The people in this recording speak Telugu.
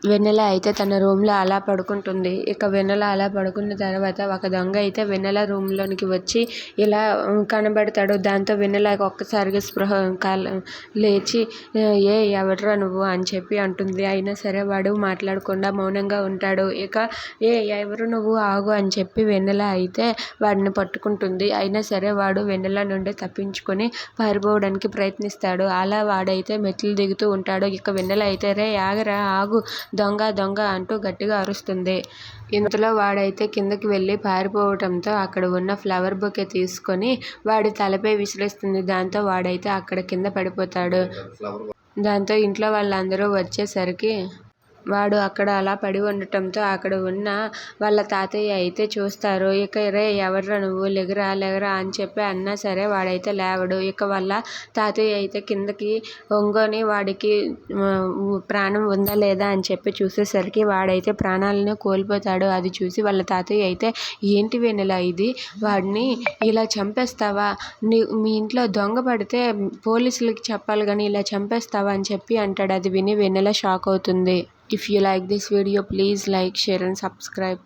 వెన్నెల అయితే తన రూమ్లో అలా పడుకుంటుంది. ఇక వెన్నెల అలా పడుకున్న తర్వాత ఒక దొంగ అయితే వెన్నెల రూమ్లోనికి వచ్చి ఇలా కనబడతాడు. దాంతో వెన్నెలకు ఒక్కసారిగా స్పృహ లేచి ఎవర్రా నువ్వు అని చెప్పి అంటుంది. అయినా సరే వాడు మాట్లాడకుండా మౌనంగా ఉంటాడు. ఇక ఎవరు నువ్వు ఆగు అని చెప్పి వెన్నెల అయితే వాడిని పట్టుకుంటుంది. అయినా సరే వాడు వెన్నెల నుండి తప్పించుకొని పారిపోవడానికి ప్రయత్నిస్తాడు. అలా వాడైతే మెట్లు దిగుతూ ఉంటాడు. ఇక వెన్నెల అయితే రే ఆగరా ఆగు, దొంగ దొంగ అంటూ గట్టిగా అరుస్తుంది. ఇంతలో వాడైతే కిందకి వెళ్ళి పారిపోవటంతో అక్కడ ఉన్న ఫ్లవర్ బొకే తీసుకొని వాడి తలపై విసిరేస్తుంది. దాంతో వాడైతే అక్కడ కింద పడిపోతాడు. దాంతో ఇంట్లో వాళ్ళందరూ వచ్చేసరికి వాడు అక్కడ అలా పడి ఉండటంతో అక్కడ ఉన్న వాళ్ళ తాతయ్య అయితే చూస్తారు. ఇక రే ఎవర్రా నువ్వు, లెగరా లెగరా అని చెప్పి అన్నా సరే వాడైతే లేవడు. ఇక వాళ్ళ తాతయ్య అయితే కిందకి ఒంగొని వాడికి ప్రాణం ఉందా లేదా అని చెప్పి చూసేసరికి వాడైతే ప్రాణాలను కోల్పోతాడు. అది చూసి వాళ్ళ తాతయ్య అయితే ఏంటి వెన్నెల ఇది, వాడిని ఇలా చంపేస్తావా, మీ ఇంట్లో దొంగ పడితే పోలీసులకి చెప్పాలి కానీ ఇలా చంపేస్తావా అని చెప్పి అంటాడు. అది విని వెన్నెల షాక్ అవుతుంది. If you like this video, please like, share and subscribe.